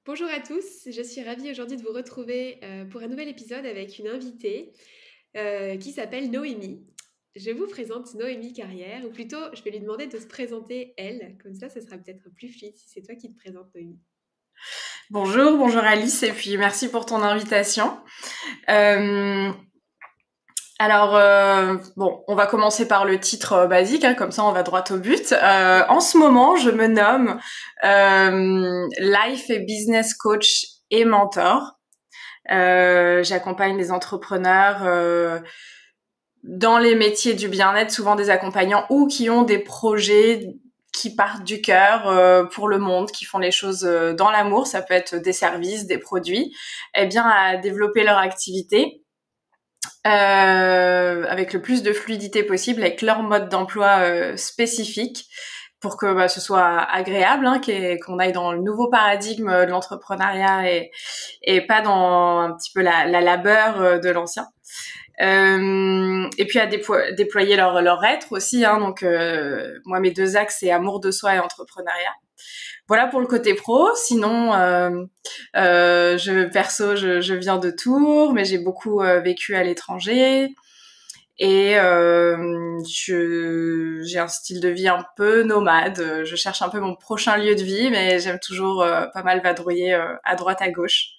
Bonjour à tous, je suis ravie aujourd'hui de vous retrouver pour un nouvel épisode avec une invitée qui s'appelle Noémie. Je vous présente Noémie Carrière, ou plutôt je vais lui demander de se présenter elle, comme ça ce sera peut-être plus fluide si c'est toi qui te présentes Noémie. Bonjour Alice, et puis merci pour ton invitation. Euh, bon, on va commencer par le titre basique, hein, comme ça on va droit au but. En ce moment, je me nomme Life et Business Coach et Mentor. J'accompagne les entrepreneurs dans les métiers du bien-être, souvent des accompagnants ou qui ont des projets qui partent du cœur pour le monde, qui font les choses dans l'amour, ça peut être des services, des produits, eh bien à développer leur activité avec le plus de fluidité possible, avec leur mode d'emploi spécifique pour que ce soit agréable, hein, qu'on aille dans le nouveau paradigme de l'entrepreneuriat et pas dans un petit peu la labeur de l'ancien. Et puis à déployer leur être aussi, hein, donc moi mes deux axes c'est amour de soi et entrepreneuriat. Voilà pour le côté pro. Sinon je viens de Tours, mais j'ai beaucoup vécu à l'étranger et j'ai un style de vie un peu nomade. Je cherche un peu mon prochain lieu de vie, mais j'aime toujours pas mal vadrouiller à droite à gauche.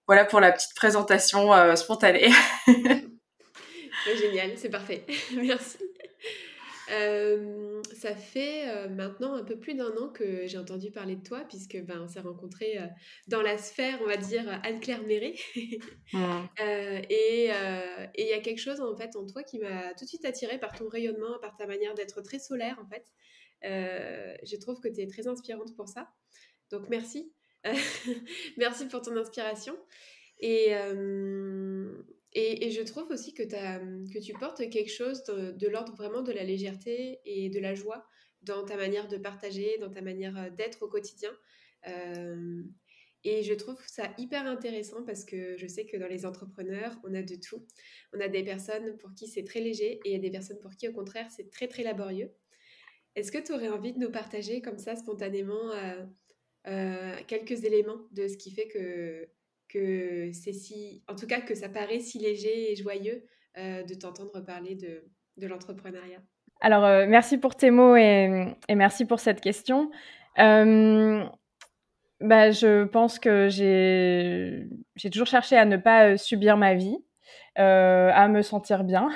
Voilà pour la petite présentation spontanée. Ouais, génial, c'est parfait, merci. Ça fait maintenant un peu plus d'un an que j'ai entendu parler de toi, puisque on s'est rencontrés dans la sphère, on va dire, Anne-Claire Méré. Hmm. Et il y a quelque chose en fait en toi qui m'a tout de suite attirée par ton rayonnement, par ta manière d'être très solaire en fait. Je trouve que tu es très inspirante pour ça. Donc merci. Euh, Merci pour ton inspiration. Et, et je trouve aussi que tu portes quelque chose de l'ordre vraiment de la légèreté et de la joie dans ta manière de partager, dans ta manière d'être au quotidien. Euh, et je trouve ça hyper intéressant parce que je sais que dans les entrepreneurs, on a de tout. On a des personnes pour qui c'est très léger et il y a des personnes pour qui, au contraire, c'est très, très laborieux. Est-ce que tu aurais envie de nous partager comme ça, spontanément, quelques éléments de ce qui fait que c'est si... En tout cas, que ça paraît si léger et joyeux de t'entendre parler de l'entrepreneuriat. Alors, merci pour tes mots et merci pour cette question. Euh, je pense que j'ai toujours cherché à ne pas subir ma vie, à me sentir bien.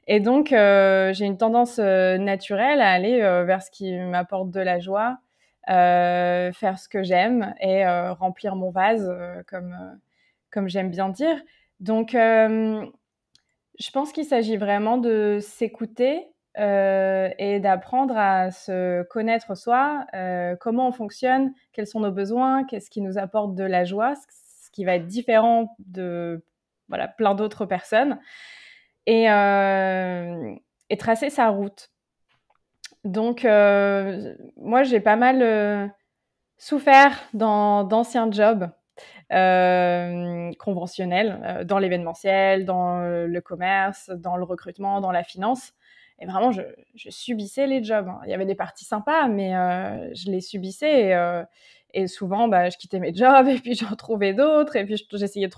Et donc, j'ai une tendance naturelle à aller vers ce qui m'apporte de la joie, faire ce que j'aime et remplir mon vase, comme j'aime bien dire. Donc, je pense qu'il s'agit vraiment de s'écouter et d'apprendre à se connaître soi, comment on fonctionne, quels sont nos besoins, qu'est-ce qui nous apporte de la joie, ce qui va être différent de voilà, plein d'autres personnes, et, euh, et tracer sa route. Donc, moi, j'ai pas mal souffert dans d'anciens jobs conventionnels, dans l'événementiel, dans le commerce, dans le recrutement, dans la finance. Et vraiment, je subissais les jobs, hein. Il y avait des parties sympas, mais je les subissais. Et souvent, je quittais mes jobs et puis j'en trouvais d'autres. Et puis j'essayais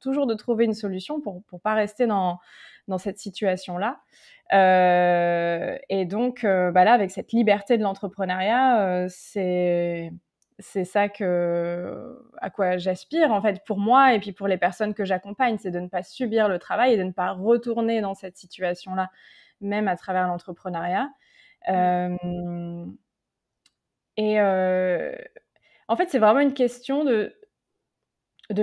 toujours de trouver une solution pour pas rester dans cette situation-là. Et donc, là, avec cette liberté de l'entrepreneuriat, c'est ça à quoi j'aspire en fait pour moi et puis pour les personnes que j'accompagne, c'est de ne pas subir le travail et de ne pas retourner dans cette situation-là, même à travers l'entrepreneuriat. Euh, et en fait, c'est vraiment une question de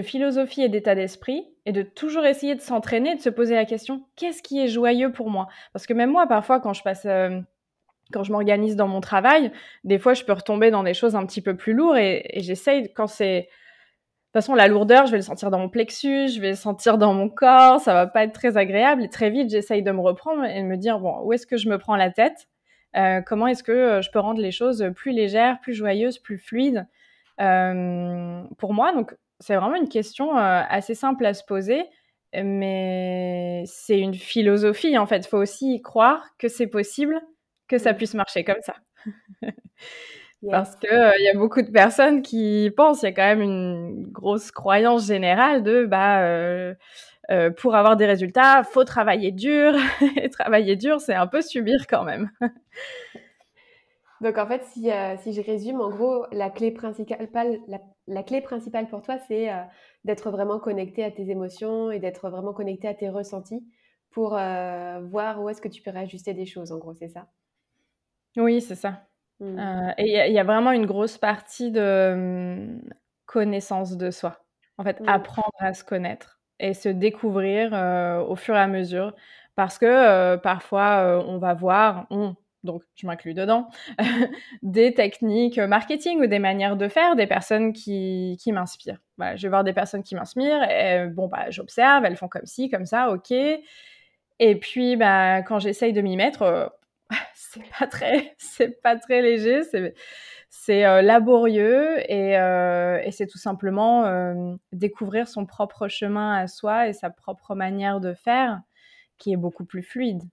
philosophie et d'état d'esprit et de toujours essayer de s'entraîner, de se poser la question qu'est-ce qui est joyeux pour moi? Parce que même moi, parfois, quand je m'organise dans mon travail, des fois, je peux retomber dans des choses un petit peu plus lourdes et j'essaye, quand c'est... De toute façon, la lourdeur, je vais le sentir dans mon plexus, je vais le sentir dans mon corps, ça va pas être très agréable. Et très vite, j'essaye de me reprendre et de me dire, bon, où est-ce que je me prends la tête? Comment est-ce que je peux rendre les choses plus légères, plus joyeuses, plus fluides pour moi? Donc, c'est vraiment une question assez simple à se poser, mais c'est une philosophie, en fait. Il faut aussi y croire que c'est possible, que ça Mm. puisse marcher comme ça. Parce Yes. que il y a beaucoup de personnes qui pensent, il y a quand même une grosse croyance générale de pour avoir des résultats, faut travailler dur. Et travailler dur, c'est un peu subir quand même. Donc en fait, si je résume, en gros, la clé principale pour toi, c'est d'être vraiment connecté à tes émotions et d'être vraiment connecté à tes ressentis pour voir où est-ce que tu peux réajuster des choses, en gros, c'est ça? Oui, c'est ça. Mm. Et il y a vraiment une grosse partie de connaissance de soi. En fait, Mm. apprendre à se connaître et se découvrir au fur et à mesure. Parce que parfois, on va voir, donc je m'inclus dedans, des techniques marketing ou des manières de faire des personnes qui m'inspirent. Voilà, je vais voir des personnes qui m'inspirent, et bon, bah, j'observe, elles font comme ci, comme ça, ok. Et puis, bah, quand j'essaye de m'y mettre, c'est pas très léger, c'est laborieux et c'est tout simplement découvrir son propre chemin à soi et sa propre manière de faire qui est beaucoup plus fluide.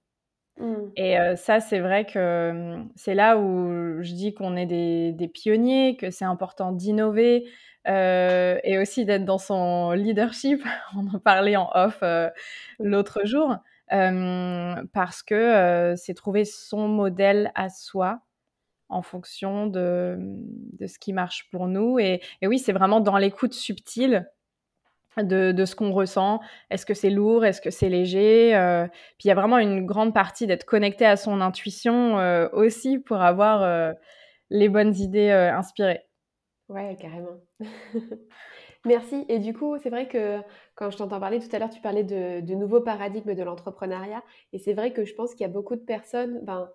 Mm. Et ça, c'est vrai que c'est là où je dis qu'on est des pionniers, que c'est important d'innover et aussi d'être dans son leadership. On en parlait en off l'autre jour parce que c'est trouver son modèle à soi en fonction de ce qui marche pour nous. Et oui, c'est vraiment dans l'écoute subtile de ce qu'on ressent. Est-ce que c'est lourd? Est-ce que c'est léger? Puis il y a vraiment une grande partie d'être connecté à son intuition aussi pour avoir les bonnes idées inspirées. Ouais, carrément. Merci. Et du coup, c'est vrai que quand je t'entends parler tout à l'heure, tu parlais de nouveaux paradigmes de l'entrepreneuriat. Et c'est vrai que je pense qu'il y a beaucoup de personnes, ben,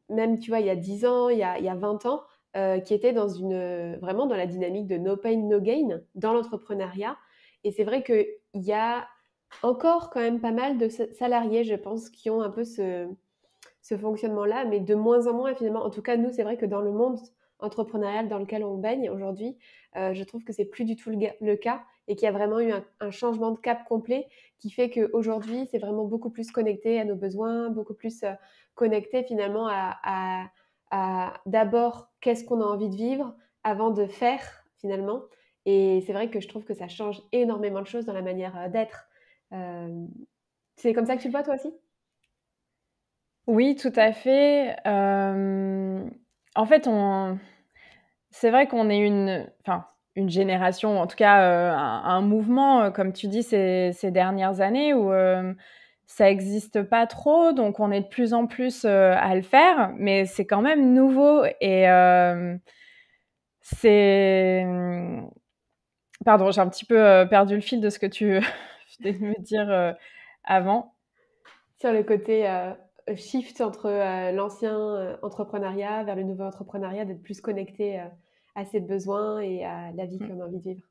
même, tu vois, il y a 10 ans, il y a 20 ans, qui étaient vraiment dans la dynamique de no pain, no gain dans l'entrepreneuriat. Et c'est vrai qu'il y a encore quand même pas mal de salariés, je pense, qui ont un peu ce fonctionnement-là, mais de moins en moins finalement. En tout cas, nous, c'est vrai que dans le monde entrepreneurial dans lequel on baigne aujourd'hui, je trouve que c'est plus du tout le cas et qu'il y a vraiment eu un changement de cap complet qui fait qu'aujourd'hui, c'est vraiment beaucoup plus connecté à nos besoins, beaucoup plus connecté finalement à d'abord qu'est-ce qu'on a envie de vivre avant de faire finalement. Et c'est vrai que je trouve que ça change énormément de choses dans la manière d'être. Euh, c'est comme ça que tu le vois toi aussi? Oui, tout à fait. En fait, c'est vrai qu'on est une génération, en tout cas un mouvement, comme tu dis, ces dernières années où ça n'existe pas trop, donc on est de plus en plus à le faire, mais c'est quand même nouveau et c'est... Pardon, j'ai un petit peu perdu le fil de ce que tu venais de me dire avant. Sur le côté shift entre l'ancien entrepreneuriat vers le nouveau entrepreneuriat, d'être plus connecté à ses besoins et à la vie qu'on a envie de vivre.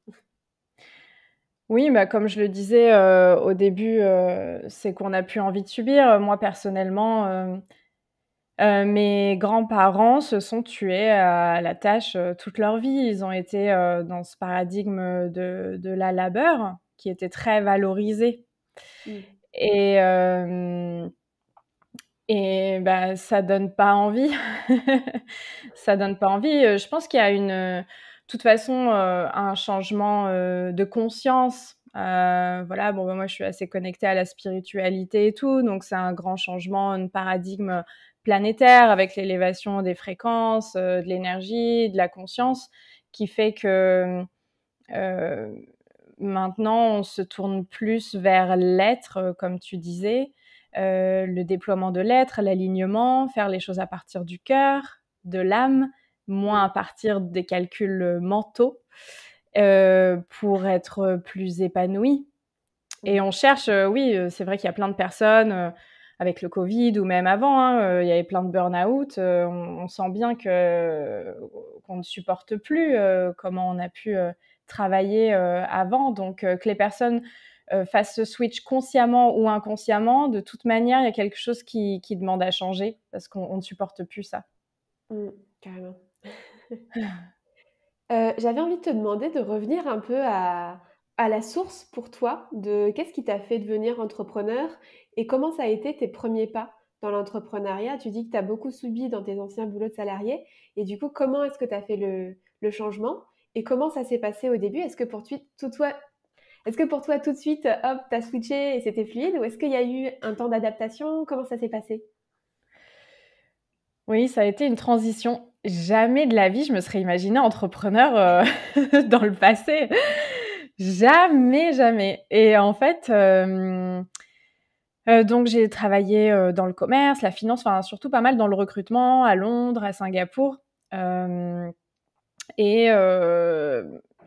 Oui, bah, comme je le disais au début, c'est qu'on n'a plus envie de subir. Moi, personnellement, mes grands-parents se sont tués à la tâche toute leur vie. Ils ont été dans ce paradigme de la labeur qui était très valorisé. Mm. Et, euh, et bah, ça donne pas envie. Ça donne pas envie. Je pense qu'il y a de toute façon, un changement de conscience. Voilà, bon, bah, moi, je suis assez connectée à la spiritualité et tout, donc c'est un grand changement, un paradigme planétaire avec l'élévation des fréquences, de l'énergie, de la conscience, qui fait que euh, maintenant, on se tourne plus vers l'être, comme tu disais, le déploiement de l'être, l'alignement, faire les choses à partir du cœur, de l'âme, moins à partir des calculs mentaux, pour être plus épanoui. Et Mm. on cherche, oui, c'est vrai qu'il y a plein de personnes avec le Covid ou même avant, hein, il y avait plein de burn-out. On sent bien qu'on ne supporte plus comment on a pu travailler avant. Donc, que les personnes fassent ce switch consciemment ou inconsciemment, de toute manière, il y a quelque chose qui demande à changer parce qu'on ne supporte plus ça. Mm. Carrément. J'avais envie de te demander de revenir un peu à la source pour toi de qu'est-ce qui t'a fait devenir entrepreneur et comment ça a été tes premiers pas? dans l'entrepreneuriat. Tu dis que tu as beaucoup subi dans tes anciens boulots de salarié. Et du coup, comment est-ce que tu as fait le changement et comment ça s'est passé au début? Est-ce que pour toi, tout de suite, hop, tu as switché et c'était fluide ou est-ce qu'il y a eu un temps d'adaptation? Comment ça s'est passé? Oui, ça a été une transition. Jamais de la vie, je me serais imaginée entrepreneur dans le passé. Jamais, jamais. Et en fait, donc j'ai travaillé dans le commerce, la finance, enfin surtout pas mal dans le recrutement à Londres, à Singapour. Et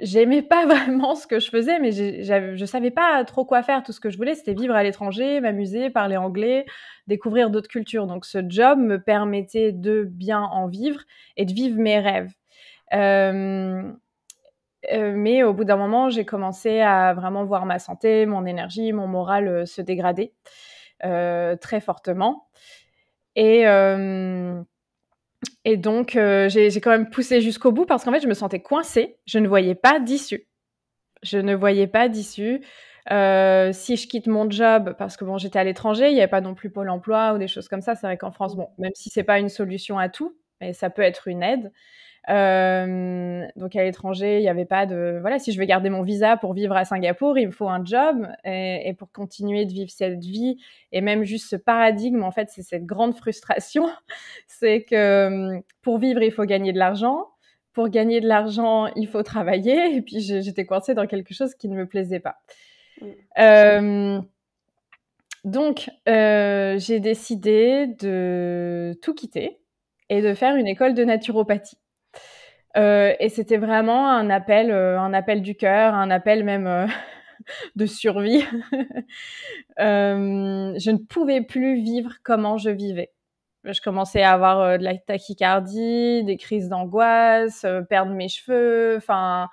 j'aimais pas vraiment ce que je faisais, mais je savais pas trop quoi faire. Tout ce que je voulais, c'était vivre à l'étranger, m'amuser, parler anglais, découvrir d'autres cultures. Donc ce job me permettait de bien en vivre et de vivre mes rêves. Mais au bout d'un moment, j'ai commencé à vraiment voir ma santé, mon énergie, mon moral se dégrader très fortement. Et donc, j'ai quand même poussé jusqu'au bout parce qu'en fait, je me sentais coincée. Je ne voyais pas d'issue. Si je quitte mon job, parce que bon, j'étais à l'étranger, il n'y avait pas non plus Pôle emploi ou des choses comme ça. C'est vrai qu'en France, bon, même si c'est pas une solution à tout, mais ça peut être une aide. Donc à l'étranger, il n'y avait pas de... Voilà, si je veux garder mon visa pour vivre à Singapour, il me faut un job. Et pour continuer de vivre cette vie, et même juste ce paradigme, en fait, c'est cette grande frustration. C'est que pour vivre, il faut gagner de l'argent. Pour gagner de l'argent, il faut travailler. Et puis j'étais coincée dans quelque chose qui ne me plaisait pas. Donc, j'ai décidé de tout quitter et de faire une école de naturopathie. Et c'était vraiment un appel du cœur, un appel même de survie. Je ne pouvais plus vivre comment je vivais. Je commençais à avoir de la tachycardie, des crises d'angoisse, perdre mes cheveux. Enfin,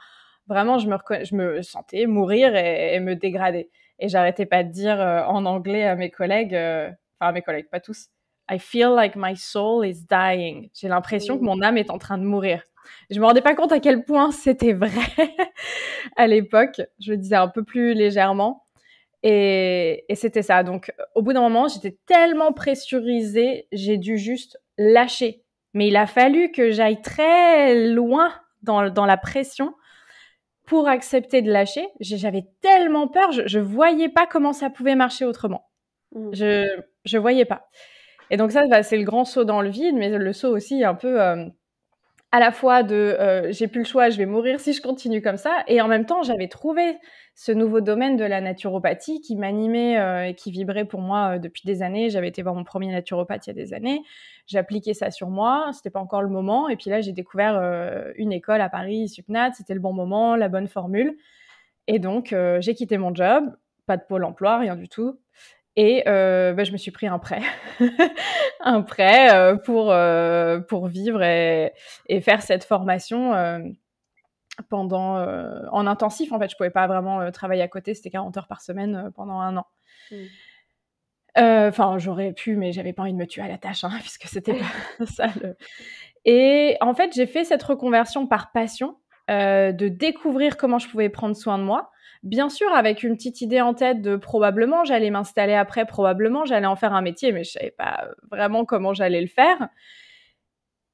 vraiment, je me sentais mourir et me dégrader. Et j'arrêtais pas de dire en anglais à mes collègues, à mes collègues, pas tous, I feel like my soul is dying. J'ai l'impression que mon âme est en train de mourir. Je me rendais pas compte à quel point c'était vrai à l'époque. Je le disais un peu plus légèrement. Et c'était ça. Donc, au bout d'un moment, j'étais tellement pressurisée, j'ai dû juste lâcher. Mais il a fallu que j'aille très loin dans la pression pour accepter de lâcher. J'avais tellement peur, je voyais pas comment ça pouvait marcher autrement. Je voyais pas. Et donc ça, c'est le grand saut dans le vide, mais le saut aussi un peu à la fois de j'ai plus le choix, je vais mourir si je continue comme ça, et en même temps, j'avais trouvé ce nouveau domaine de la naturopathie qui m'animait et qui vibrait pour moi depuis des années. J'avais été voir mon premier naturopathe il y a des années. J'ai appliqué ça sur moi. C'était pas encore le moment. Et puis là, j'ai découvert une école à Paris, Supnat. C'était le bon moment, la bonne formule. Et donc, j'ai quitté mon job. Pas de Pôle emploi, rien du tout. Et je me suis pris un prêt. Un prêt pour vivre et faire cette formation pendant en intensif. En fait, je pouvais pas vraiment travailler à côté, c'était 40 heures par semaine pendant 1 an. Enfin, j'aurais pu, mais j'avais pas envie de me tuer à la tâche, puisque c'était pas ça. Et en fait, j'ai fait cette reconversion par passion, de découvrir comment je pouvais prendre soin de moi. Bien sûr, avec une petite idée en tête de probablement j'allais m'installer après, probablement j'allais en faire un métier, mais je savais pas vraiment comment j'allais le faire.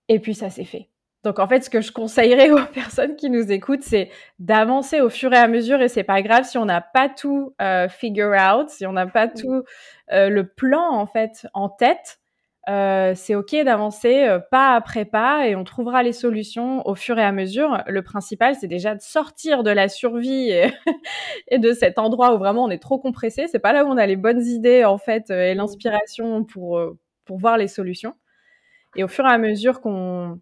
Et puis ça s'est fait. Donc en fait, ce que je conseillerais aux personnes qui nous écoutent, c'est d'avancer au fur et à mesure. Et c'est pas grave si on n'a pas tout figure out, si on n'a pas tout le plan en fait en tête. C'est ok d'avancer pas après pas et on trouvera les solutions au fur et à mesure. Le principal, c'est déjà de sortir de la survie et de cet endroit où vraiment on est trop compressé. C'est pas là où on a les bonnes idées en fait et l'inspiration pour voir les solutions. Et au fur et à mesure qu'on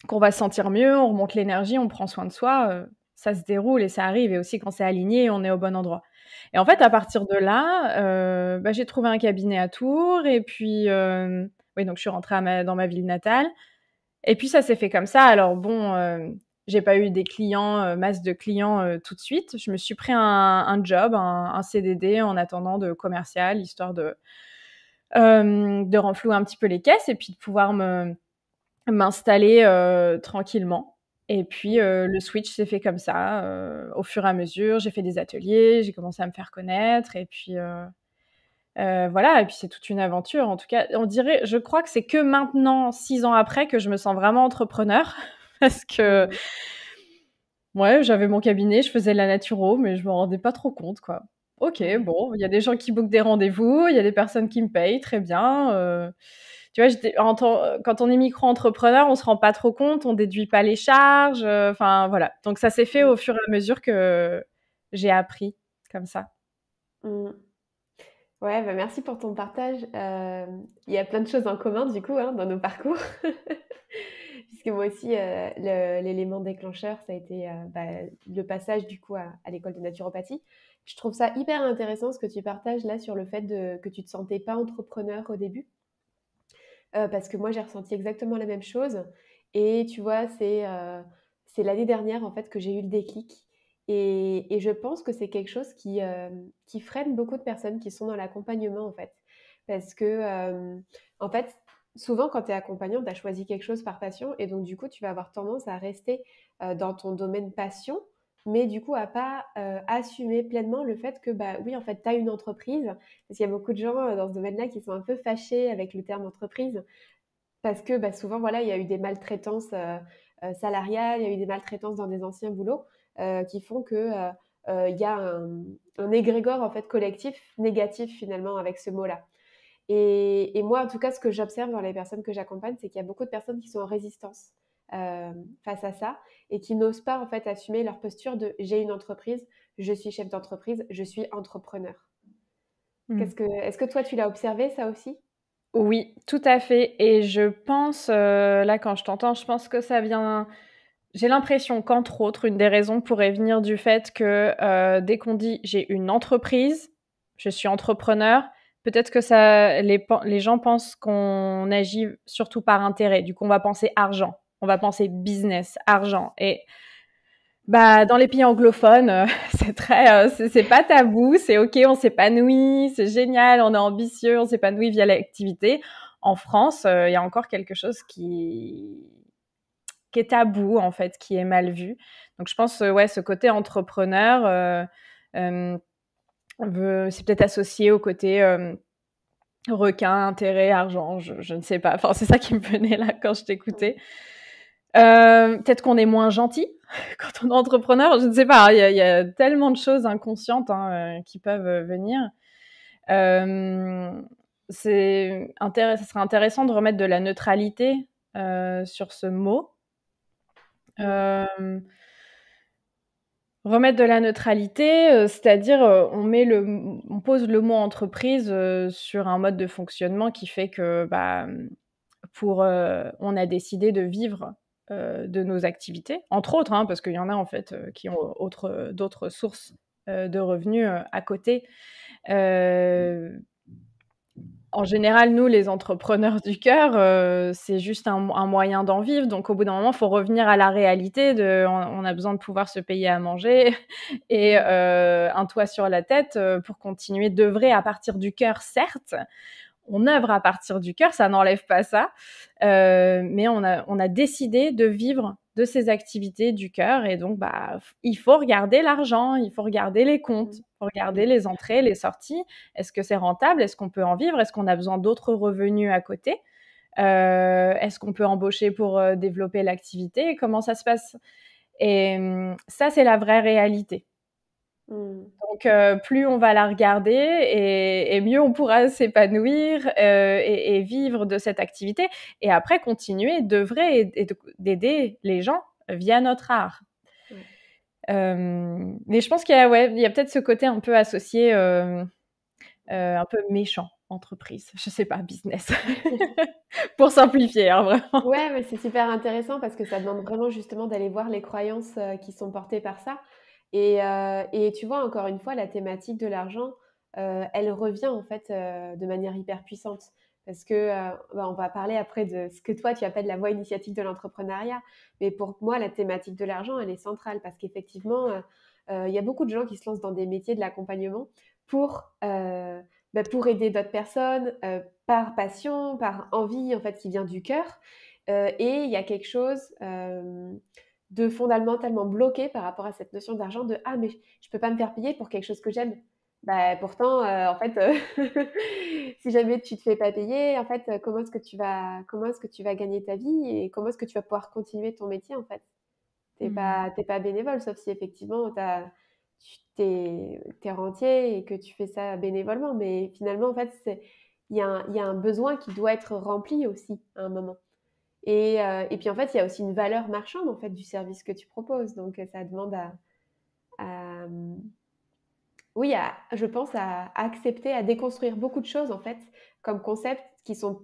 va se sentir mieux, on remonte l'énergie, on prend soin de soi, ça se déroule et ça arrive. Et aussi quand c'est aligné, on est au bon endroit. Et en fait, à partir de là, j'ai trouvé un cabinet à Tours. Et puis, oui, donc je suis rentrée dans ma ville natale. Et puis, ça s'est fait comme ça. Alors bon, j'ai pas eu des clients, masse de clients tout de suite. Je me suis pris un job, un CDD en attendant de commercial, histoire de renflouer un petit peu les caisses et puis de pouvoir m'installer tranquillement. Et puis le switch s'est fait comme ça, au fur et à mesure. J'ai fait des ateliers, j'ai commencé à me faire connaître. Et puis Voilà, et puis c'est toute une aventure. En tout cas, je crois que c'est que maintenant, 6 ans après, que je me sens vraiment entrepreneur. Parce que, ouais, j'avais mon cabinet, je faisais de la naturo, mais je me rendais pas trop compte, quoi. Ok, bon, il y a des gens qui bookent des rendez-vous, il y a des personnes qui me payent, très bien. Tu vois, quand on est micro-entrepreneur, on se rend pas trop compte, on déduit pas les charges. Enfin, voilà. Donc ça s'est fait au fur et à mesure que j'ai appris comme ça. Mm. Ouais, bah merci pour ton partage. Il y a plein de choses en commun du coup dans nos parcours. Puisque moi aussi, l'élément déclencheur, ça a été le passage du coup à l'école de naturopathie. Je trouve ça hyper intéressant ce que tu partages là sur le fait que tu te sentais pas entrepreneur au début. Parce que moi, j'ai ressenti exactement la même chose. Et tu vois, c'est l'année dernière en fait que j'ai eu le déclic. Et je pense que c'est quelque chose qui freine beaucoup de personnes qui sont dans l'accompagnement en fait. Parce que, en fait, souvent quand tu es accompagnant, tu as choisi quelque chose par passion. Et donc, du coup, tu vas avoir tendance à rester dans ton domaine passion, mais du coup, à pas assumer pleinement le fait que, bah oui, en fait, tu as une entreprise. Parce qu'il y a beaucoup de gens dans ce domaine-là qui sont un peu fâchés avec le terme entreprise. Parce que bah, souvent, voilà, il y a eu des maltraitances salariales, il y a eu des maltraitances dans des anciens boulots qui font que il y a un égrégore en fait collectif négatif finalement avec ce mot-là. Et moi, en tout cas, ce que j'observe dans les personnes que j'accompagne, c'est qu'il y a beaucoup de personnes qui sont en résistance face à ça et qui n'osent pas en fait assumer leur posture de j'ai une entreprise, je suis chef d'entreprise, je suis entrepreneur. Est-ce que toi, tu l'as observé ça aussi? Oui, tout à fait. Et je pense, là, quand je t'entends, je pense que ça vient. J'ai l'impression qu'entre autres, une des raisons pourrait venir du fait que dès qu'on dit j'ai une entreprise, je suis entrepreneur, peut-être que les gens pensent qu'on agit surtout par intérêt. Du coup, on va penser argent, on va penser business, argent. Et bah, dans les pays anglophones, c'est pas tabou, c'est ok, on s'épanouit, c'est génial, on est ambitieux, on s'épanouit via l'activité. En France, il y a encore quelque chose qui est tabou en fait, qui est mal vu. Donc je pense ouais, ce côté entrepreneur, c'est peut-être associé au côté requin, intérêt, argent, je ne sais pas. Enfin, c'est ça qui me venait là quand je t'écoutais. Peut-être qu'on est moins gentil quand on est entrepreneur, je ne sais pas. Il y a tellement de choses inconscientes qui peuvent venir. Ça serait intéressant de remettre de la neutralité sur ce mot. Remettre de la neutralité, c'est-à-dire on pose le mot entreprise sur un mode de fonctionnement qui fait que on a décidé de vivre de nos activités, entre autres, parce qu'il y en a en fait qui ont d'autres sources de revenus à côté. En général, nous, les entrepreneurs du cœur, c'est juste un moyen d'en vivre. Donc, au bout d'un moment, il faut revenir à la réalité on a besoin de pouvoir se payer à manger et un toit sur la tête pour continuer d'œuvrer à partir du cœur, certes. On œuvre à partir du cœur, ça n'enlève pas ça. Mais on a décidé de vivre de ces activités du cœur. Et donc, il faut regarder l'argent, il faut regarder les comptes, il faut regarder les entrées, les sorties. Est-ce que c'est rentable? Est-ce qu'on peut en vivre? Est-ce qu'on a besoin d'autres revenus à côté? Est-ce qu'on peut embaucher pour développer l'activité? Comment ça se passe? Et ça, c'est la vraie réalité. Donc, plus on va la regarder et mieux on pourra s'épanouir et vivre de cette activité. Et après, continuer d'œuvrer et d'aider les gens via notre art. Mais je pense qu'il y a peut-être ce côté un peu associé, un peu méchant, entreprise. Je sais pas, business. Pour simplifier, vraiment. Ouais, mais c'est super intéressant parce que ça demande vraiment justement d'aller voir les croyances qui sont portées par ça. Et tu vois, encore une fois, la thématique de l'argent, elle revient en fait de manière hyper puissante. Parce que on va parler après de ce que toi tu appelles la voie initiatique de l'entrepreneuriat. Mais pour moi, la thématique de l'argent, elle est centrale parce qu'effectivement, il y a beaucoup de gens qui se lancent dans des métiers de l'accompagnement pour, pour aider d'autres personnes, par passion, par envie en fait qui vient du cœur. Et il y a quelque chose de fondamentalement bloqué par rapport à cette notion d'argent de ah mais je peux pas me faire payer pour quelque chose que j'aime. Bah, pourtant, en fait, si jamais tu te fais pas payer, en fait, comment est-ce que tu vas gagner ta vie et comment est-ce que tu vas pouvoir continuer ton métier, en fait? T'es pas bénévole, sauf si effectivement t'es rentier et que tu fais ça bénévolement. Mais finalement, en fait, il y a un besoin qui doit être rempli aussi à un moment. Et puis en fait, il y a aussi une valeur marchande en fait du service que tu proposes. Donc ça demande à, oui, je pense à accepter, à déconstruire beaucoup de choses en fait comme concepts qui sont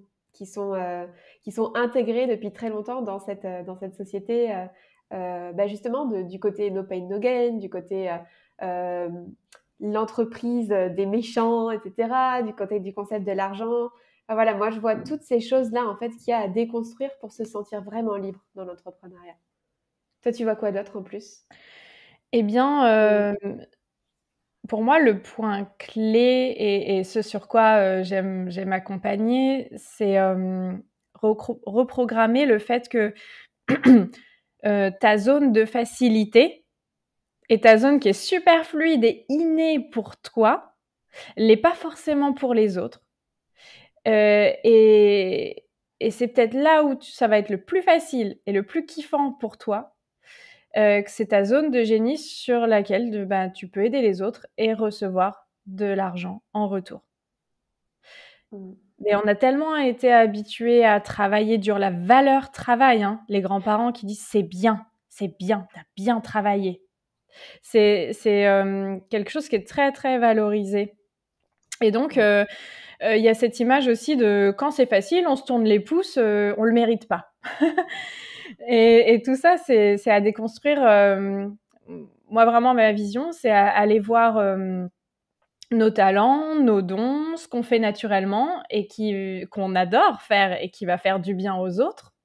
intégrés depuis très longtemps dans cette société, bah, justement du côté no pain no gain, du côté euh, l'entreprise des méchants, etc., du côté du concept de l'argent. Enfin, voilà, moi je vois toutes ces choses-là en fait qu'il y a à déconstruire pour se sentir vraiment libre dans l'entrepreneuriat. Toi, tu vois quoi d'autre en plus? Eh bien, pour moi, le point clé et ce sur quoi j'aime accompagner, c'est reprogrammer le fait que ta zone de facilité et ta zone qui est super fluide et innée pour toi, l'est pas forcément pour les autres. Et c'est peut-être là où ça va être le plus facile et le plus kiffant pour toi, que c'est ta zone de génie sur laquelle tu peux aider les autres et recevoir de l'argent en retour. Mais on a tellement été habitués à travailler dur, la valeur travail, hein, les grands-parents qui disent c'est bien, t'as bien travaillé. C'est quelque chose qui est très très valorisé. Et donc il y a cette image aussi de quand c'est facile, on se tourne les pouces, on le mérite pas. Et tout ça, c'est à déconstruire. Moi, vraiment, ma vision, c'est à aller voir nos talents, nos dons, ce qu'on fait naturellement et qu'on adore faire et qui va faire du bien aux autres.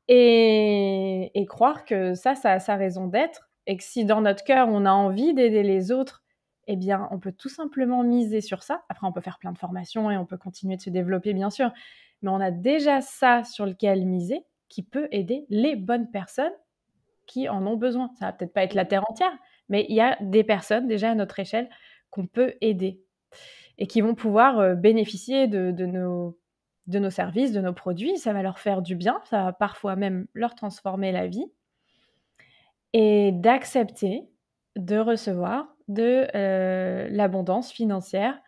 Et croire que ça a sa raison d'être et que si dans notre cœur, on a envie d'aider les autres, eh bien, on peut tout simplement miser sur ça. Après, on peut faire plein de formations et on peut continuer de se développer, bien sûr. Mais on a déjà ça sur lequel miser qui peut aider les bonnes personnes qui en ont besoin. Ça va peut-être pas être la terre entière, mais il y a des personnes déjà à notre échelle qu'on peut aider et qui vont pouvoir bénéficier de nos services, de nos produits. Ça va leur faire du bien, ça va parfois même leur transformer la vie. Et d'accepter de recevoir de l'abondance financière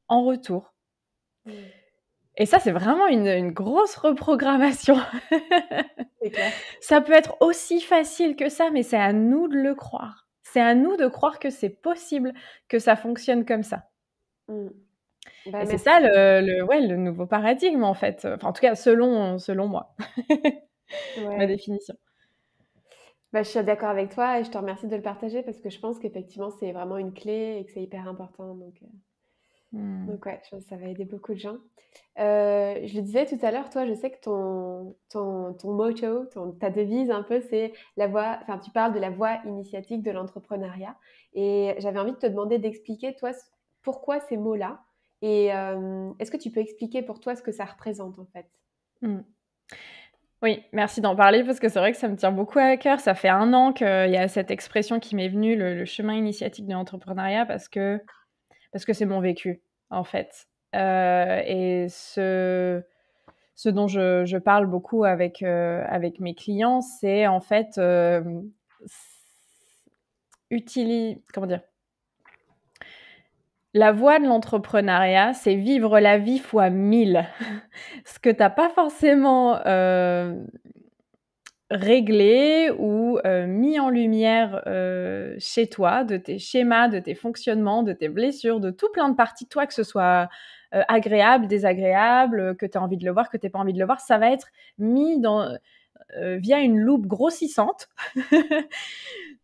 en retour. Et ça, c'est vraiment une grosse reprogrammation. C'est clair. Ça peut être aussi facile que ça, mais c'est à nous de le croire. C'est à nous de croire que c'est possible, que ça fonctionne comme ça. Bah, et merci. c'est ça le nouveau paradigme, en fait. Enfin, en tout cas, selon moi. Ouais. Ma définition. Bah, je suis d'accord avec toi et je te remercie de le partager parce que je pense qu'effectivement, c'est vraiment une clé et que c'est hyper important. Donc ouais, je pense que ça va aider beaucoup de gens. Je le disais tout à l'heure, toi, je sais que ton motto, ta devise un peu, c'est enfin, tu parles de la voie initiatique de l'entrepreneuriat. Et j'avais envie de te demander d'expliquer, toi, pourquoi ces mots-là. Et est-ce que tu peux expliquer pour toi ce que ça représente, en fait? Oui, merci d'en parler parce que c'est vrai que ça me tient beaucoup à cœur. Ça fait 1 an qu'il y a cette expression qui m'est venue, le chemin initiatique de l'entrepreneuriat, parce que c'est mon vécu, en fait. Et ce dont je parle beaucoup avec mes clients, c'est en fait comment dire, la voie de l'entrepreneuriat, c'est vivre la vie fois 1000. Ce que t'as pas forcément réglé ou mis en lumière chez toi, de tes schémas, de tes fonctionnements, de tes blessures, de tout plein de parties de toi, que ce soit agréable, désagréable, que tu as envie de le voir, que tu n'as pas envie de le voir, ça va être mis via une loupe grossissante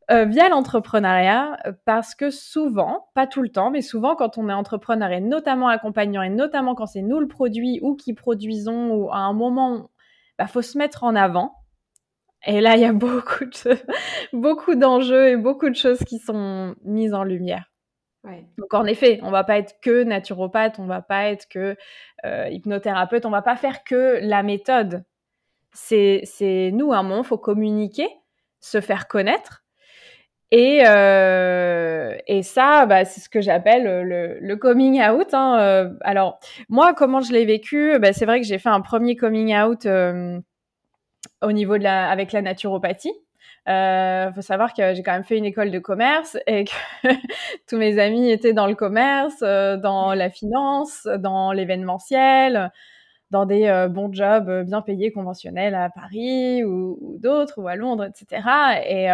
via l'entrepreneuriat, parce que souvent, pas tout le temps, mais souvent quand on est entrepreneur et notamment accompagnant et notamment quand c'est nous le produit ou qui produisons ou à un moment, faut se mettre en avant. Et là, il y a beaucoup d'enjeux et beaucoup de choses qui sont mises en lumière. Ouais. Donc, en effet, on va pas être que naturopathe, on va pas être que hypnothérapeute, on va pas faire que la méthode. C'est nous, à un moment, il faut communiquer, se faire connaître Et ça, bah, c'est ce que j'appelle le coming out. Hein. Alors, moi, comment je l'ai vécu, bah, c'est vrai que j'ai fait un premier coming out au niveau avec la naturopathie. Faut savoir que j'ai quand même fait une école de commerce et que tous mes amis étaient dans le commerce, dans la finance, dans l'événementiel, dans des bons jobs bien payés conventionnels à Paris ou d'autres, ou à Londres, etc. Et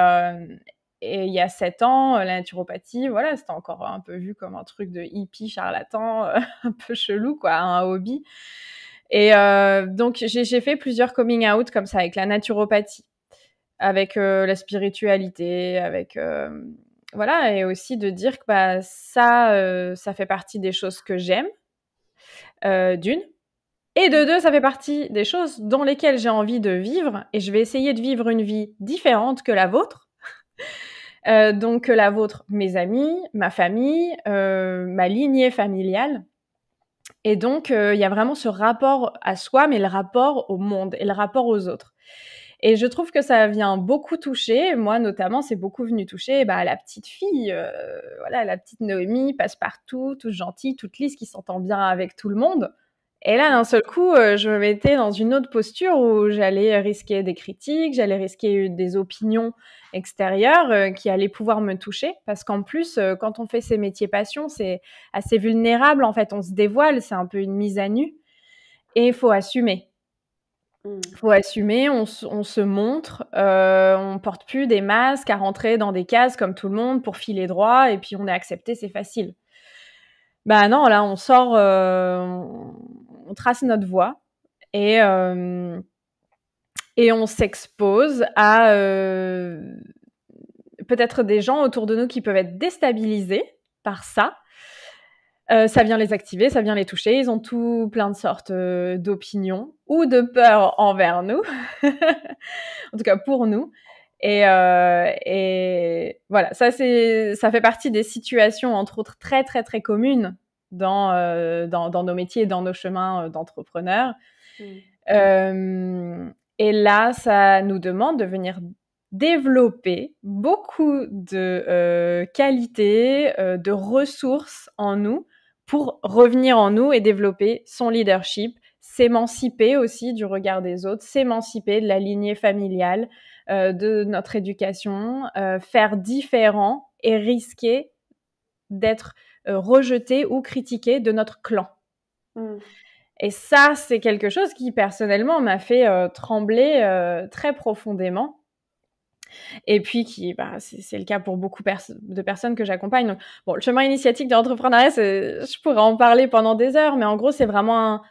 il y a 7 ans, la naturopathie, voilà, c'était encore un peu vu comme un truc de hippie charlatan, un peu chelou, quoi, un hobby. Et donc, j'ai fait plusieurs coming out comme ça avec la naturopathie, avec la spiritualité, avec voilà, et aussi de dire que bah, ça fait partie des choses que j'aime, d'une. Et de deux, ça fait partie des choses dans lesquelles j'ai envie de vivre, et je vais essayer de vivre une vie différente que la vôtre. Donc la vôtre, mes amis, ma famille, ma lignée familiale. Et donc, il y a vraiment ce rapport à soi, mais le rapport au monde et le rapport aux autres. Et je trouve que ça vient beaucoup toucher. Moi, notamment, c'est beaucoup venu toucher bah, la petite fille, voilà, la petite Noémie, passe-partout, toute gentille, toute lisse, qui s'entend bien avec tout le monde. Et là, d'un seul coup, je me mettais dans une autre posture où j'allais risquer des critiques, j'allais risquer des opinions extérieures qui allaient pouvoir me toucher. Parce qu'en plus, quand on fait ces métiers passion, c'est assez vulnérable. En fait, on se dévoile, c'est un peu une mise à nu. Et il faut assumer. Faut assumer, on se montre, on porte plus des masques à rentrer dans des cases comme tout le monde pour filer droit et puis on est accepté, c'est facile. Bah non, là on sort, on trace notre voie et on s'expose à peut-être des gens autour de nous qui peuvent être déstabilisés par ça. Ça vient les activer, ça vient les toucher. Ils ont tout plein de sortes d'opinions ou de peurs envers nous, en tout cas pour nous. Et voilà, ça fait partie des situations, entre autres, très très très communes dans nos métiers et dans nos chemins d'entrepreneurs. Et là, ça nous demande de venir développer beaucoup de qualités, de ressources en nous pour revenir en nous et développer son leadership, s'émanciper aussi du regard des autres, s'émanciper de la lignée familiale, de notre éducation, faire différent et risquer d'être rejeté ou critiqué de notre clan. Et ça, c'est quelque chose qui, personnellement, m'a fait trembler très profondément. Et puis, c'est le cas pour beaucoup de personnes que j'accompagne. Donc, bon, le chemin initiatique de l'entrepreneuriat, je pourrais en parler pendant des heures, mais en gros, c'est vraiment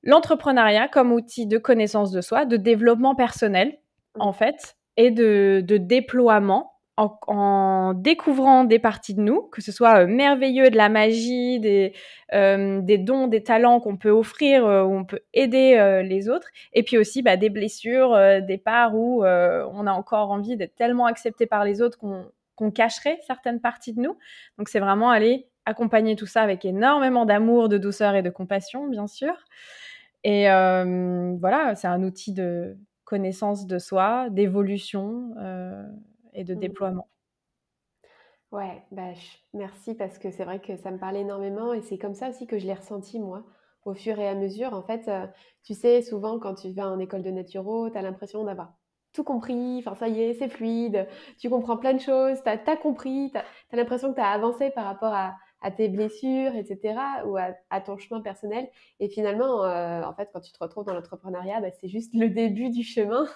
l'entrepreneuriat comme outil de connaissance de soi, de développement personnel, en fait, et de déploiement en découvrant des parties de nous, que ce soit merveilleux, de la magie, des dons, des talents qu'on peut offrir, où on peut aider les autres, et puis aussi des blessures, des parts où on a encore envie d'être tellement accepté par les autres qu'on cacherait certaines parties de nous. Donc c'est vraiment aller accompagner tout ça avec énormément d'amour, de douceur et de compassion, bien sûr. Et voilà, c'est un outil de connaissance de soi, d'évolution et de déploiement. Ouais, merci parce que c'est vrai que ça me parle énormément et c'est comme ça aussi que je l'ai ressenti moi, au fur et à mesure. En fait, tu sais, souvent quand tu vas en école de naturo, tu as l'impression d'avoir tout compris, enfin ça y est, c'est fluide, tu comprends plein de choses, tu as compris, tu as l'impression que tu as avancé par rapport à tes blessures, etc., ou à ton chemin personnel. Et finalement, en fait, quand tu te retrouves dans l'entrepreneuriat, c'est juste le début du chemin,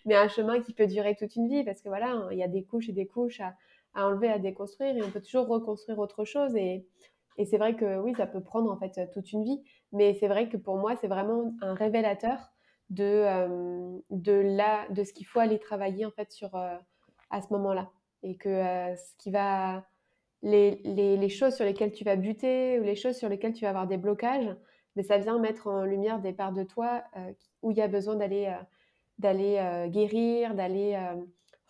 mais un chemin qui peut durer toute une vie parce que voilà, il y a des couches et des couches à enlever, à déconstruire et on peut toujours reconstruire autre chose et c'est vrai que oui, ça peut prendre en fait toute une vie, mais c'est vrai que pour moi, c'est vraiment un révélateur de ce qu'il faut aller travailler en fait sur à ce moment-là et que ce qui va les choses sur lesquelles tu vas buter ou les choses sur lesquelles tu vas avoir des blocages, mais ça vient mettre en lumière des parts de toi où il y a besoin d'aller guérir, d'aller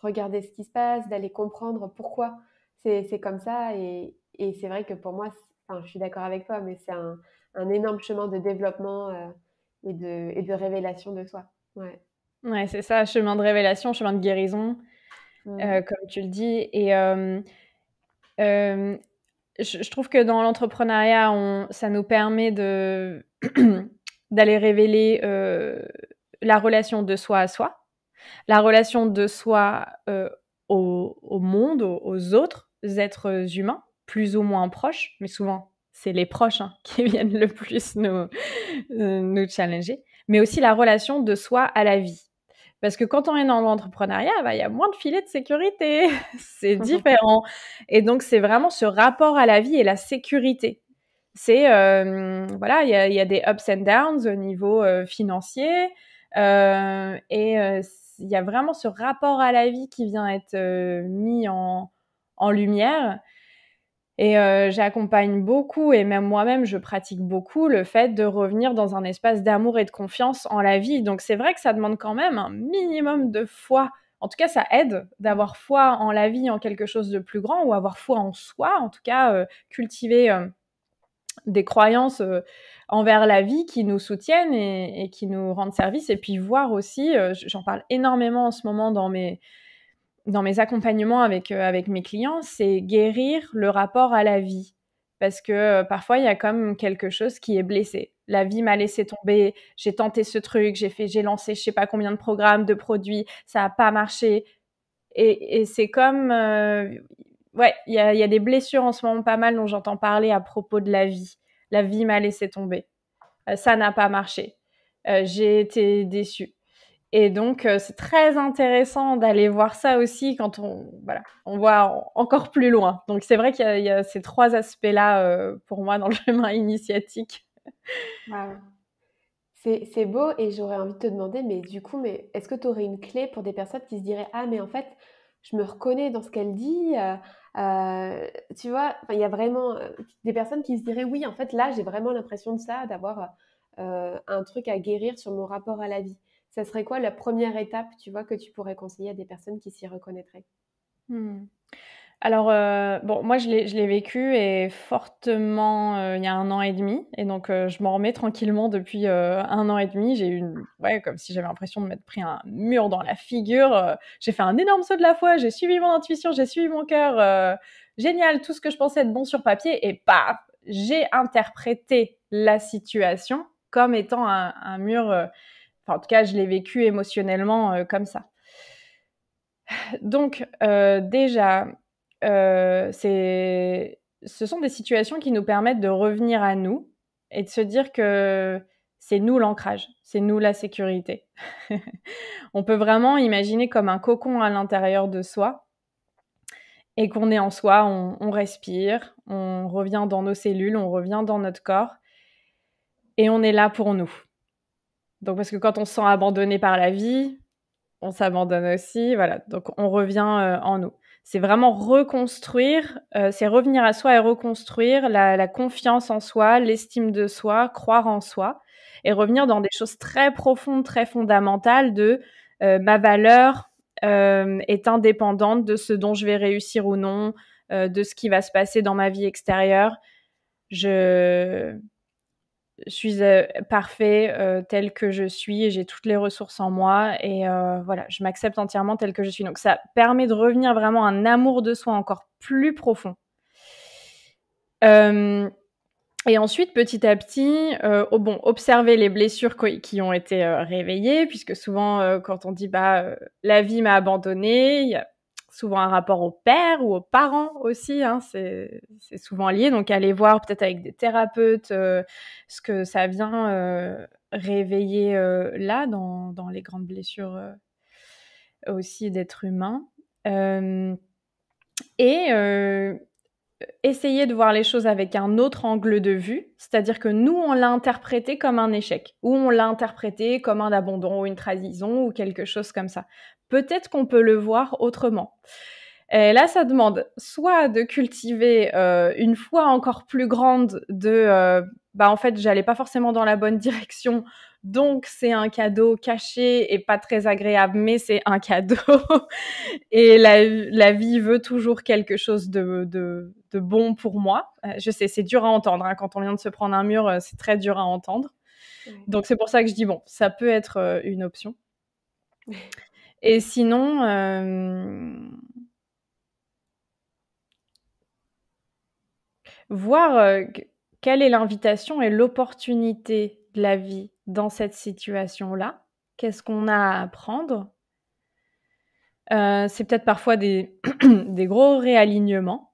regarder ce qui se passe, d'aller comprendre pourquoi c'est comme ça. Et c'est vrai que pour moi, enfin, je suis d'accord avec toi, mais c'est un énorme chemin de développement et de révélation de soi. Ouais. Ouais, c'est ça, chemin de révélation, chemin de guérison. comme tu le dis. Et je trouve que dans l'entrepreneuriat, ça nous permet d'aller révéler la relation de soi à soi, la relation de soi au monde, aux autres êtres humains, plus ou moins proches, mais souvent c'est les proches qui viennent le plus nous challenger, mais aussi la relation de soi à la vie. Parce que quand on est dans l'entrepreneuriat, il y a moins de filets de sécurité, c'est différent. Et donc, c'est vraiment ce rapport à la vie et la sécurité. C'est, voilà, il y a des ups and downs au niveau financier. Et il y a vraiment ce rapport à la vie qui vient être mis en lumière. Et j'accompagne beaucoup, et même moi-même, je pratique beaucoup le fait de revenir dans un espace d'amour et de confiance en la vie. Donc, c'est vrai que ça demande quand même un minimum de foi. En tout cas, ça aide d'avoir foi en la vie, en quelque chose de plus grand, ou avoir foi en soi. En tout cas, cultiver des croyances envers la vie qui nous soutiennent et qui nous rendent service. Et puis voir aussi, j'en parle énormément en ce moment dans mes accompagnements avec mes clients, c'est guérir le rapport à la vie. Parce que parfois, il y a comme quelque chose qui est blessé. La vie m'a laissé tomber, j'ai tenté ce truc, j'ai lancé je sais pas combien de programmes, de produits, ça a pas marché. Et c'est comme... ouais, il y a des blessures en ce moment pas mal dont j'entends parler à propos de la vie. La vie m'a laissé tomber. Ça n'a pas marché. J'ai été déçue. Et donc, c'est très intéressant d'aller voir ça aussi quand on voit encore plus loin. Donc, c'est vrai qu'il y a ces 3 aspects-là pour moi dans le chemin initiatique. Wow. C'est beau, et j'aurais envie de te demander, mais du coup, est-ce que tu aurais une clé pour des personnes qui se diraient: ah, mais en fait, je me reconnais dans ce qu'elle dit, tu vois, il y a vraiment des personnes qui se diraient: oui, en fait, là, j'ai vraiment l'impression de ça, d'avoir un truc à guérir sur mon rapport à la vie. Ça serait quoi la première étape, tu vois, que tu pourrais conseiller à des personnes qui s'y reconnaîtraient? Alors, bon, moi, je l'ai vécu, et fortement, il y a 1 an et demi, et donc je m'en remets tranquillement depuis 1 an et demi. J'ai eu comme si j'avais l'impression de m'être pris un mur dans la figure. J'ai fait un énorme saut de la foi, j'ai suivi mon intuition, j'ai suivi mon cœur. Génial, tout ce que je pensais être bon sur papier, et paf, j'ai interprété la situation comme étant un mur. Enfin, en tout cas, je l'ai vécu émotionnellement comme ça. Donc, déjà, ce sont des situations qui nous permettent de revenir à nous et de se dire que c'est nous l'ancrage, c'est nous la sécurité. On peut vraiment imaginer comme un cocon à l'intérieur de soi, et qu'on est en soi, on respire, on revient dans nos cellules, on revient dans notre corps, et on est là pour nous. Donc, parce que quand on se sent abandonné par la vie, on s'abandonne aussi, voilà. Donc, on revient en nous. C'est vraiment reconstruire, c'est revenir à soi et reconstruire la confiance en soi, l'estime de soi, croire en soi, et revenir dans des choses très profondes, très fondamentales de ma valeur est indépendante de ce dont je vais réussir ou non, de ce qui va se passer dans ma vie extérieure. Je suis parfait tel que je suis, et j'ai toutes les ressources en moi, et voilà, je m'accepte entièrement tel que je suis. Donc ça permet de revenir vraiment à un amour de soi encore plus profond. Et ensuite, petit à petit, observer les blessures qui ont été réveillées, puisque souvent, quand on dit la vie m'a abandonnée, il y a souvent un rapport au père ou aux parents aussi, c'est souvent lié. Donc, aller voir peut-être avec des thérapeutes ce que ça vient réveiller là, dans les grandes blessures aussi d'être humain. Essayer de voir les choses avec un autre angle de vue, c'est-à-dire que nous, on l'a interprété comme un échec, ou on l'a interprété comme un abandon ou une trahison ou quelque chose comme ça. Peut-être qu'on peut le voir autrement. Et là, ça demande soit de cultiver une foi encore plus grande de en fait, j'allais pas forcément dans la bonne direction, donc c'est un cadeau caché et pas très agréable, mais c'est un cadeau. Et la vie veut toujours quelque chose de bon pour moi. Je sais, c'est dur à entendre. Quand on vient de se prendre un mur, c'est très dur à entendre. Ouais. Donc c'est pour ça que je dis, ça peut être une option. Et sinon, voir quelle est l'invitation et l'opportunité de la vie dans cette situation-là. Qu'est-ce qu'on a à apprendre? C'est peut-être parfois des gros réalignements.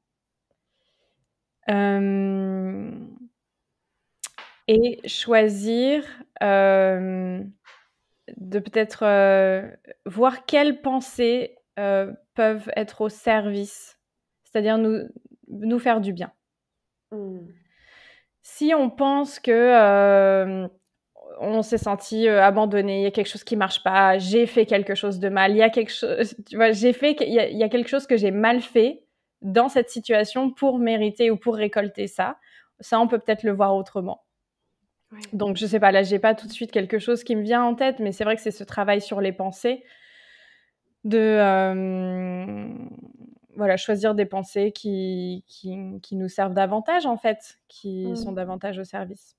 Et choisir de peut-être voir quelles pensées peuvent être au service, c'est-à-dire nous faire du bien. Si on pense que on s'est senti abandonné, il y a quelque chose qui marche pas, j'ai fait quelque chose de mal, il y a quelque chose, tu vois, il y a quelque chose que j'ai mal fait dans cette situation pour mériter ou pour récolter ça. Ça, on peut peut-être le voir autrement. Ouais. Donc, je sais pas, là, j'ai pas tout de suite quelque chose qui me vient en tête, mais c'est vrai que c'est ce travail sur les pensées de voilà, choisir des pensées qui nous servent davantage, en fait, qui sont davantage au service.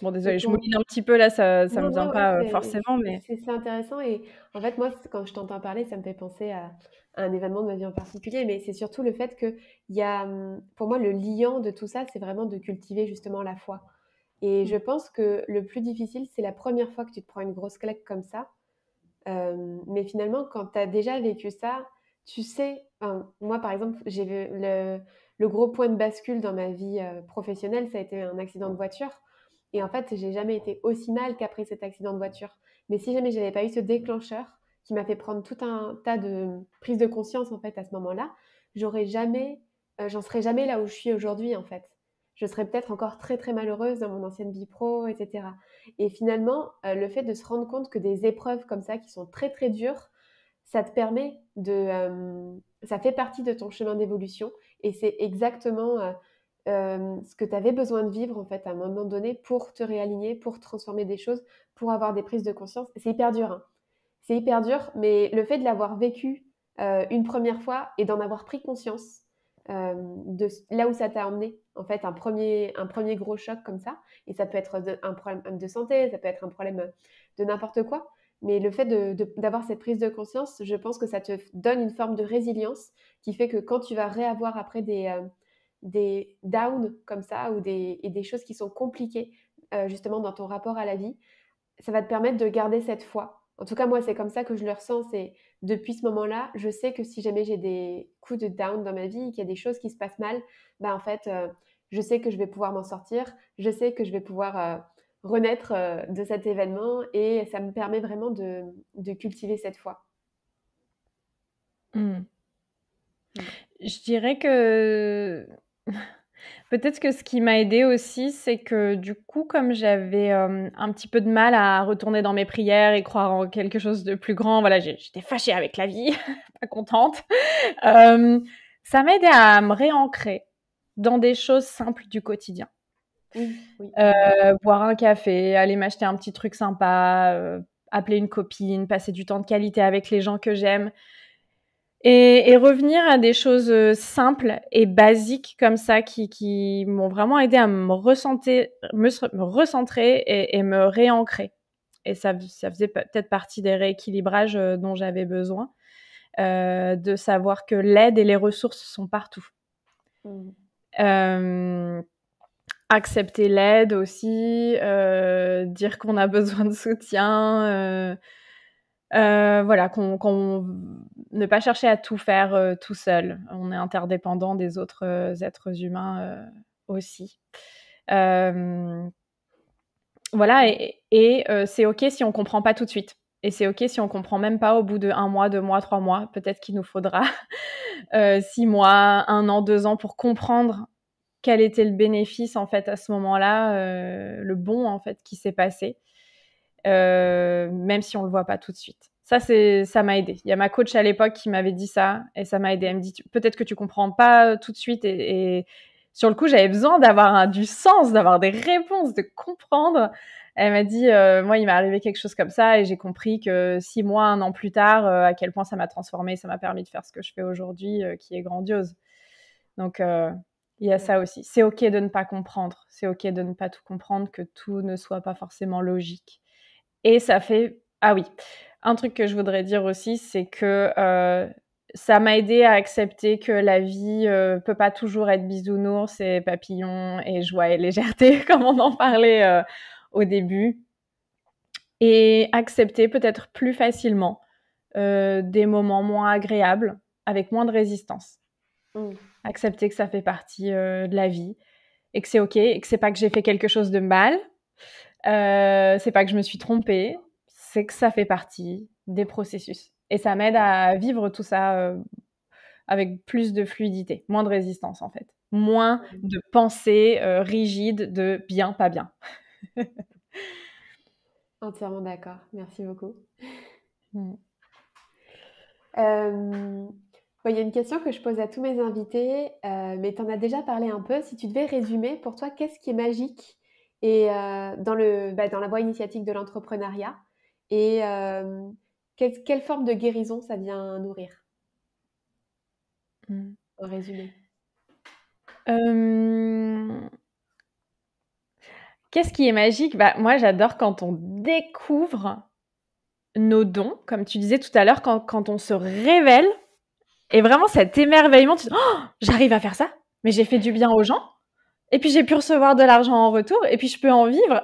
Bon, désolée, je mouline un petit peu là, ça me vient pas forcément, mais... C'est intéressant et en fait, moi, quand je t'entends parler, ça me fait penser à un événement de ma vie en particulier, mais c'est surtout le fait qu'il y a, pour moi, le liant de tout ça, c'est vraiment de cultiver justement la foi. Et je pense que le plus difficile, c'est la première fois que tu te prends une grosse claque comme ça. Mais finalement, quand tu as déjà vécu ça, tu sais, moi par exemple, j'ai vu le gros point de bascule dans ma vie professionnelle, ça a été un accident de voiture. Et en fait, j'ai jamais été aussi mal qu'après cet accident de voiture. Mais si jamais j'avais pas eu ce déclencheur qui m'a fait prendre tout un tas de prises de conscience en fait à ce moment-là, j'en serais jamais là où je suis aujourd'hui en fait. Je serais peut-être encore très très malheureuse dans mon ancienne vie pro, etc. Et finalement, le fait de se rendre compte que des épreuves comme ça, qui sont très très dures, ça te permet ça fait partie de ton chemin d'évolution et c'est exactement ce que tu avais besoin de vivre en fait à un moment donné pour te réaligner, pour transformer des choses, pour avoir des prises de conscience. C'est hyper dur, hein. C'est hyper dur, mais le fait de l'avoir vécu une première fois et d'en avoir pris conscience de là où ça t'a emmené, en fait, un premier gros choc comme ça, et ça peut être un problème de santé, ça peut être un problème de n'importe quoi, mais le fait d'avoir cette prise de conscience, je pense que ça te donne une forme de résilience qui fait que quand tu vas réavoir après des downs comme ça et des choses qui sont compliquées justement dans ton rapport à la vie, ça va te permettre de garder cette foi. En tout cas, moi, c'est comme ça que je le ressens. C'est depuis ce moment-là, je sais que si jamais j'ai des coups de down dans ma vie, qu'il y a des choses qui se passent mal, en fait, je sais que je vais pouvoir m'en sortir. Je sais que je vais pouvoir renaître de cet événement et ça me permet vraiment de cultiver cette foi. Je dirais que peut-être que ce qui m'a aidée aussi, c'est que du coup, comme j'avais un petit peu de mal à retourner dans mes prières et croire en quelque chose de plus grand, voilà, j'étais fâchée avec la vie, pas contente. Ça m'a aidée à me réancrer dans des choses simples du quotidien. Oui. Boire un café, aller m'acheter un petit truc sympa, appeler une copine, passer du temps de qualité avec les gens que j'aime. Et revenir à des choses simples et basiques comme ça qui m'ont vraiment aidé à me recentrer et me réancrer. Et ça faisait peut-être partie des rééquilibrages dont j'avais besoin, de savoir que l'aide et les ressources sont partout. Accepter l'aide aussi, dire qu'on a besoin de soutien, voilà, ne pas chercher à tout faire tout seul. On est interdépendant des autres êtres humains aussi. Voilà, et c'est OK si on comprend pas tout de suite. Et c'est OK si on comprend même pas au bout de 1 mois, 2 mois, 3 mois. Peut-être qu'il nous faudra 6 mois, 1 an, 2 ans pour comprendre quel était le bénéfice en fait à ce moment-là, le bon en fait qui s'est passé. Même si on le voit pas tout de suite. Ça m'a aidé. Il y a ma coach à l'époque qui m'avait dit ça et ça m'a aidé. Elle me dit peut-être que tu comprends pas tout de suite et sur le coup j'avais besoin d'avoir du sens, d'avoir des réponses, de comprendre. Elle m'a dit moi il m'est arrivé quelque chose comme ça et j'ai compris que 6 mois, 1 an plus tard à quel point ça m'a transformée, ça m'a permis de faire ce que je fais aujourd'hui qui est grandiose. Donc il y a ça aussi. C'est OK de ne pas comprendre, c'est OK de ne pas tout comprendre, que tout ne soit pas forcément logique. Et ça fait... Ah oui, un truc que je voudrais dire aussi, c'est que ça m'a aidé à accepter que la vie peut pas toujours être bisounours et papillons et joie et légèreté, comme on en parlait au début. Et accepter peut-être plus facilement des moments moins agréables, avec moins de résistance. Accepter que ça fait partie de la vie et que c'est OK, et que c'est pas que j'ai fait quelque chose de mal, c'est pas que je me suis trompée, c'est que ça fait partie des processus. Et ça m'aide à vivre tout ça avec plus de fluidité, moins de résistance en fait, moins de pensée rigide de bien, pas bien. Entièrement d'accord, merci beaucoup. Mm. Il y a une question que je pose à tous mes invités, mais tu en as déjà parlé un peu. Si tu devais résumer, pour toi, qu'est-ce qui est magique et, dans la voie initiatique de l'entrepreneuriat et quelle forme de guérison ça vient nourrir en résumé? Qu'est-ce qui est magique? Moi, j'adore quand on découvre nos dons, comme tu disais tout à l'heure, quand on se révèle. Et vraiment, cet émerveillement, tu dis, oh, j'arrive à faire ça, mais j'ai fait du bien aux gens, et puis j'ai pu recevoir de l'argent en retour, et puis je peux en vivre.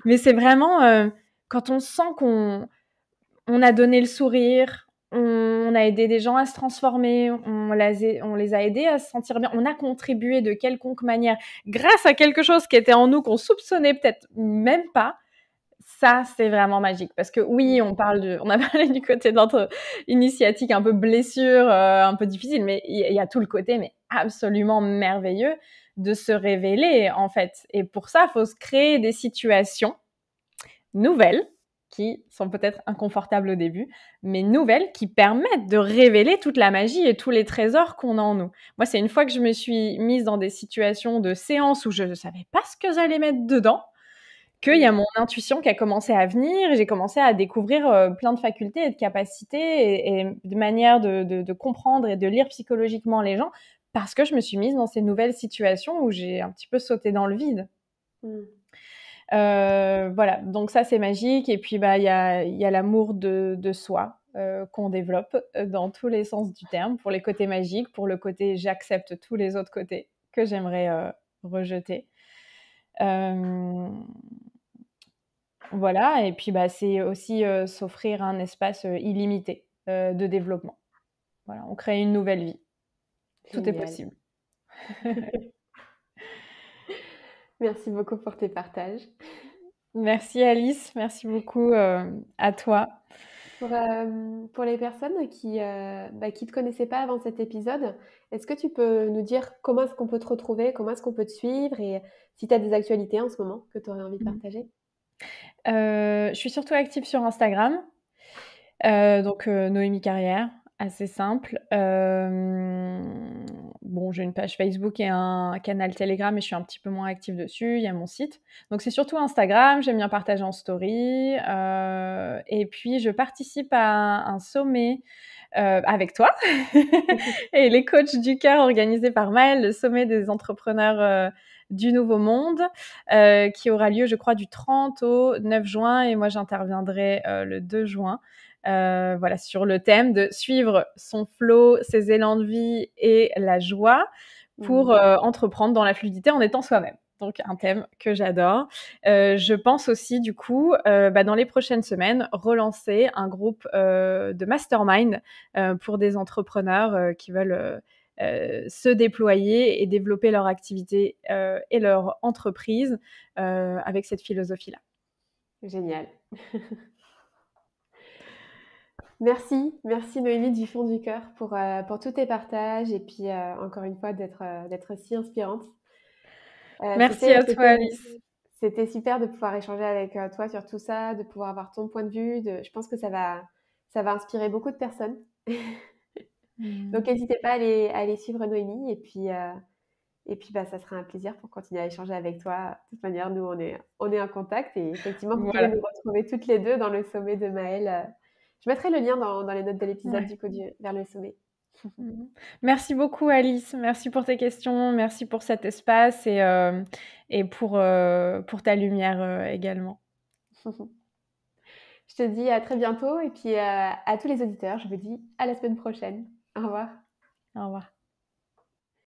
Mais c'est vraiment quand on sent qu'on a donné le sourire, on a aidé des gens à se transformer, on les a aidés à se sentir bien, on a contribué de quelconque manière grâce à quelque chose qui était en nous qu'on soupçonnait peut-être même pas. Ça, c'est vraiment magique parce que oui, on a parlé du côté de notre initiatique un peu blessure, un peu difficile, mais il y a tout le côté mais absolument merveilleux de se révéler en fait. Et pour ça, il faut se créer des situations nouvelles qui sont peut-être inconfortables au début, mais nouvelles qui permettent de révéler toute la magie et tous les trésors qu'on a en nous. Moi, c'est une fois que je me suis mise dans des situations de séance où je ne savais pas ce que j'allais mettre dedans, qu'il y a mon intuition qui a commencé à venir et j'ai commencé à découvrir plein de facultés et de capacités et de manières de comprendre et de lire psychologiquement les gens parce que je me suis mise dans ces nouvelles situations où j'ai un petit peu sauté dans le vide. Voilà, donc ça c'est magique. Et puis il y a l'amour de soi qu'on développe dans tous les sens du terme, pour les côtés magiques, pour le côté j'accepte tous les autres côtés que j'aimerais rejeter. Voilà, et puis c'est aussi s'offrir un espace illimité de développement. Voilà, on crée une nouvelle vie. Génial. Tout est possible. Merci beaucoup pour tes partages. Merci Alice, merci beaucoup à toi. Pour les personnes qui te connaissaient pas avant cet épisode, est-ce que tu peux nous dire comment est-ce qu'on peut te retrouver, comment est-ce qu'on peut te suivre et si tu as des actualités en ce moment que tu aurais envie de partager? Je suis surtout active sur Instagram, donc Noémie Carrière, assez simple. Bon, j'ai une page Facebook et un canal Telegram, mais je suis un petit peu moins active dessus. Il y a mon site. Donc, c'est surtout Instagram. J'aime bien partager en story. Et puis, je participe à un sommet avec toi et les coachs du cœur organisé par Maëlle, le sommet des entrepreneurs du Nouveau Monde, qui aura lieu, je crois, du 30 au 9 juin. Et moi, j'interviendrai le 2 juin. Voilà, sur le thème de suivre son flow, ses élans de vie et la joie pour entreprendre dans la fluidité en étant soi-même. Donc, un thème que j'adore. Je pense aussi, du coup, dans les prochaines semaines, relancer un groupe de mastermind pour des entrepreneurs qui veulent se déployer et développer leur activité et leur entreprise avec cette philosophie-là. Génial. Merci Noémie du fond du cœur pour tous tes partages et puis encore une fois d'être si inspirante. Merci à toi Alice. C'était super de pouvoir échanger avec toi sur tout ça, de pouvoir avoir ton point de vue. Je pense que ça va inspirer beaucoup de personnes. Donc n'hésitez pas à aller suivre Noémie et puis ça sera un plaisir pour continuer à échanger avec toi. De toute manière, nous on est en contact et effectivement vous pouvez nous retrouver toutes les deux dans le sommet de Maëlle. Je mettrai le lien dans les notes de l'épisode du coup vers le sommet. Merci beaucoup Alice, merci pour tes questions, merci pour cet espace et pour ta lumière également. Je te dis à très bientôt et puis à tous les auditeurs, je vous dis à la semaine prochaine. Au revoir. Au revoir.